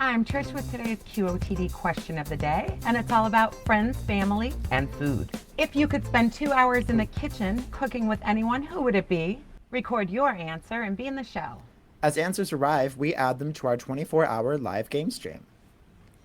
I'm Trish with today's QOTD question of the day, and it's all about friends, family, and food. If you could spend 2 hours in the kitchen cooking with anyone, who would it be? Record your answer and be in the show. As answers arrive, we add them to our 24-hour live game stream.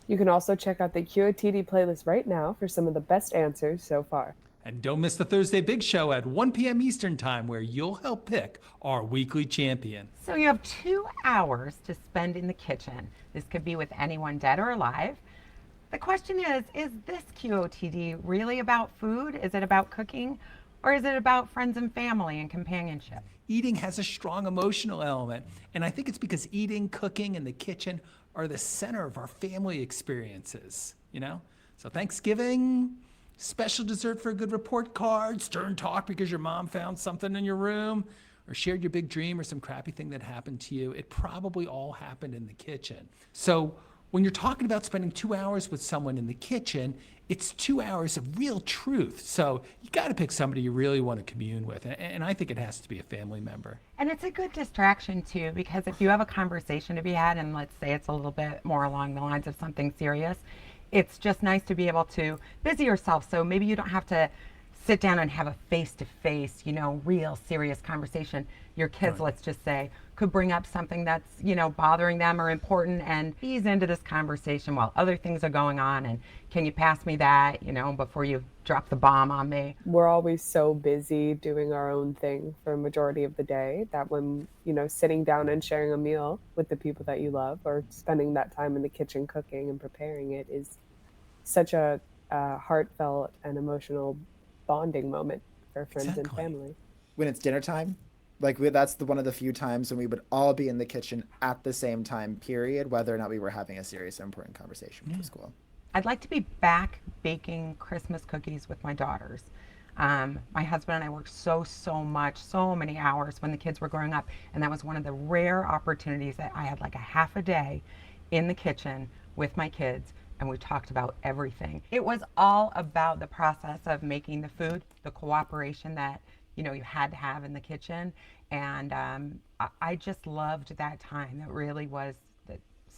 You can also check out the QOTD playlist right now for some of the best answers so far. And don't miss the Thursday Big Show at 1 p.m. Eastern Time, where you'll help pick our weekly champion. So you have 2 hours to spend in the kitchen. This could be with anyone dead or alive. The question is this QOTD really about food? Is it about cooking? Or is it about friends and family and companionship? Eating has a strong emotional element, and I think it's because eating, cooking, and the kitchen are the center of our family experiences, you know? So Thanksgiving, special dessert for a good report card, stern talk because your mom found something in your room, or shared your big dream or some crappy thing that happened to you. It probably all happened in the kitchen. So when you're talking about spending 2 hours with someone in the kitchen, it's 2 hours of real truth. So you got to pick somebody you really want to commune with. And I think it has to be a family member. And it's a good distraction too, because if you have a conversation to be had, and let's say it's a little bit more along the lines of something serious, it's just nice to be able to busy yourself. So maybe you don't have to sit down and have a face-to-face, real serious conversation. Your kids, let's just say, could bring up something that's, bothering them or important, and ease into this conversation while other things are going on. And can you pass me that, before you drop the bomb on me? We're always so busy doing our own thing for a majority of the day that when, sitting down and sharing a meal with the people that you love, or spending that time in the kitchen cooking and preparing it, is such a heartfelt and emotional bonding moment for friends and family. When it's dinner time, that's one of the few times when we would all be in the kitchen at the same time, period, whether or not we were having a serious or important conversation, which was cool. I'd like to be back baking Christmas cookies with my daughters. My husband and I worked so much, so many hours when the kids were growing up, and that was one of the rare opportunities that I had like a half a day in the kitchen with my kids, and we talked about everything. It was all about the process of making the food, the cooperation that you had to have in the kitchen, and I just loved that time. It really was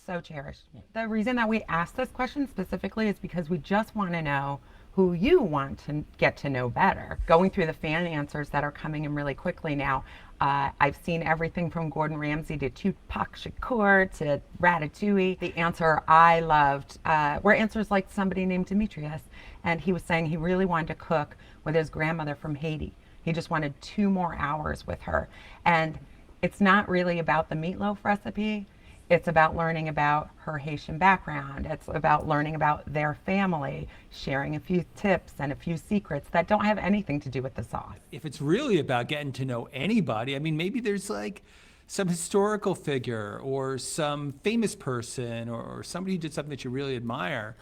so cherished. The reason that we asked this question specifically is because we just want to know who you want to get to know better. Going through the fan answers that are coming in really quickly now, I've seen everything from Gordon Ramsay to Tupac Shakur to Ratatouille. The answer I loved were answers like somebody named Demetrius, and he was saying he really wanted to cook with his grandmother from Haiti. He just wanted 2 more hours with her. And it's not really about the meatloaf recipe. It's about learning about her Haitian background. It's about learning about their family, sharing a few tips and a few secrets that don't have anything to do with the sauce. If it's really about getting to know anybody, I mean, maybe there's like some historical figure or some famous person or somebody who did something that you really admire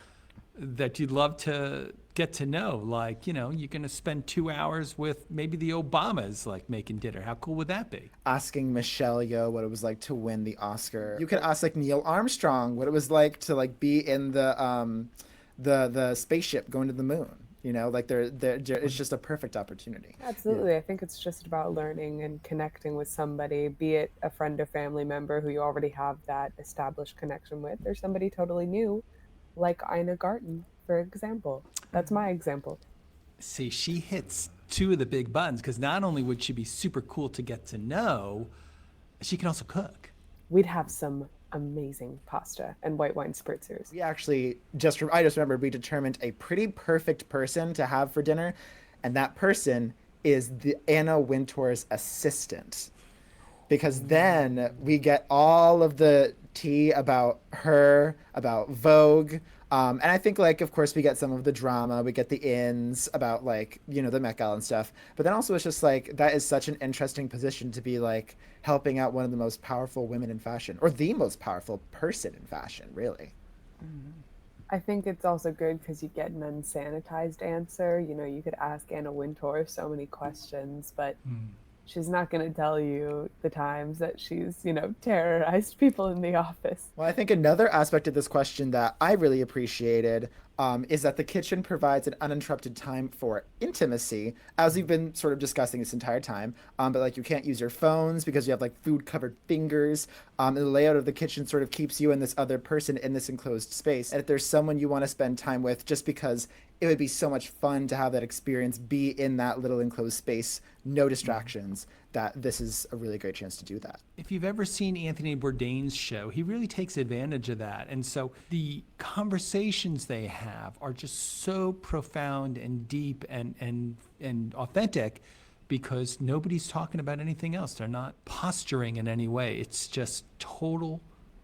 that you'd love to get to know. Like, you're going to spend 2 hours with maybe the Obamas, like making dinner. How cool would that be? Asking Michelle Yeoh what it was like to win the Oscar. You could ask like Neil Armstrong what it was like to like be in the spaceship going to the moon. It's just a perfect opportunity. Absolutely. Yeah. I think it's just about learning and connecting with somebody, be it a friend or family member who you already have that established connection with, or somebody totally new, like Ina Garten, for example. That's my example. See, she hits 2 of the big buttons, because not only would she be super cool to get to know, she can also cook. We'd have some amazing pasta and white wine spritzers. We actually I just remembered we determined a pretty perfect person to have for dinner, and that person is the Anna Wintour's assistant. Because then we get all of the tea about her, about Vogue. And I think, of course, we get some of the drama. We get the ins about, the Met Gala and stuff. But then also it's just, that is such an interesting position to be, helping out one of the most powerful women in fashion. Or the most powerful person in fashion, really. Mm-hmm. I think it's also good because you get an unsanitized answer. You could ask Anna Wintour so many questions, but she's not going to tell you the times that she's, terrorized people in the office. Well, I think another aspect of this question that I really appreciated is that the kitchen provides an uninterrupted time for intimacy, as we've been sort of discussing this entire time. But like you can't use your phones because you have like food covered fingers. And the layout of the kitchen sort of keeps you and this other person in this enclosed space. And if there's someone you want to spend time with, just because it would be so much fun to have that experience, be in that little enclosed space, no distractions, that this is a really great chance to do that. If you've ever seen Anthony Bourdain's show, he really takes advantage of that. And so the conversations they have are just so profound and deep and authentic, because nobody's talking about anything else. They're not posturing in any way. It's just total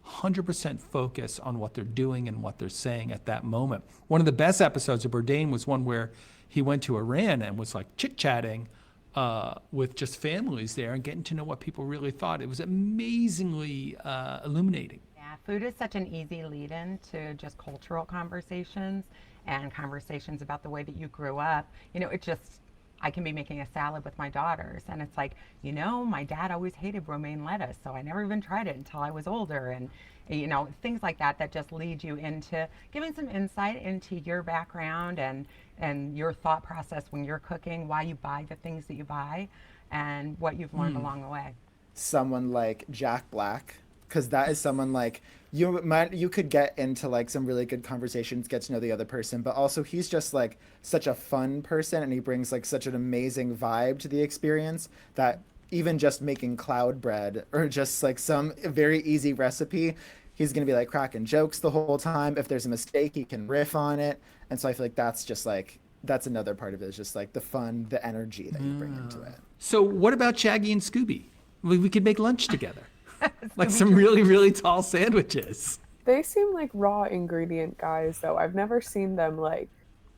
100% focus on what they're doing and what they're saying at that moment. One of the best episodes of Bourdain was one where he went to Iran and was like chit-chatting with just families there and getting to know what people really thought. It was amazingly illuminating. Yeah, food is such an easy lead-in to just cultural conversations and conversations about the way that you grew up. You know, it just, I can be making a salad with my daughters, and it's like, you know, my dad always hated romaine lettuce, so I never even tried it until I was older. And, you know, things like that that just lead you into giving some insight into your background and your thought process when you're cooking, why you buy the things that you buy, and what you've learned along the way. Someone like Jack Black, because that is someone like you could get into like some really good conversations, get to know the other person, but also he's just like such a fun person, and he brings like such an amazing vibe to the experience that even just making cloud bread or just like some very easy recipe, he's going to be like cracking jokes the whole time. If there's a mistake, he can riff on it. And so I feel like that's just like, that's another part of it, is just like the fun, the energy that you bring into it. So what about Shaggy and Scooby? We could make lunch together. Like some really, really tall sandwiches. They seem like raw ingredient guys, though. I've never seen them like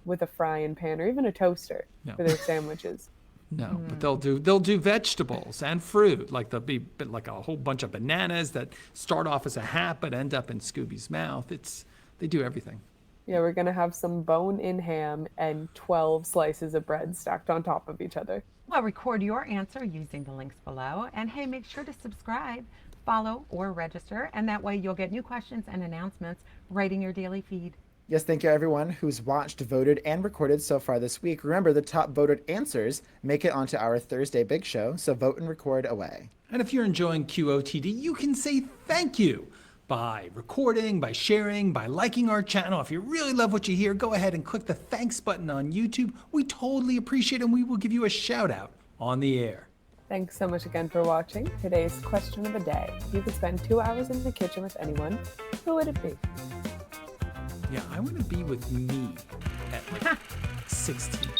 with a frying pan or even a toaster for their sandwiches. No, but they'll do vegetables and fruit. Like there'll be like a whole bunch of bananas that start off as a hat but end up in Scooby's mouth. They do everything. Yeah, we're gonna have some bone-in ham and 12 slices of bread stacked on top of each other. Well, record your answer using the links below. And hey, make sure to subscribe, follow, or register. And that way you'll get new questions and announcements right in your daily feed. Yes, thank you everyone who's watched, voted, and recorded so far this week. Remember, the top voted answers make it onto our Thursday Big Show, so vote and record away. And if you're enjoying QOTD, you can say thank you by recording, by sharing, by liking our channel. If you really love what you hear, go ahead and click the thanks button on YouTube. We totally appreciate it, and we will give you a shout out on the air. Thanks so much again for watching. Today's question of the day. If you could spend 2 hours in the kitchen with anyone, who would it be? Yeah, I want to be with me at like 16.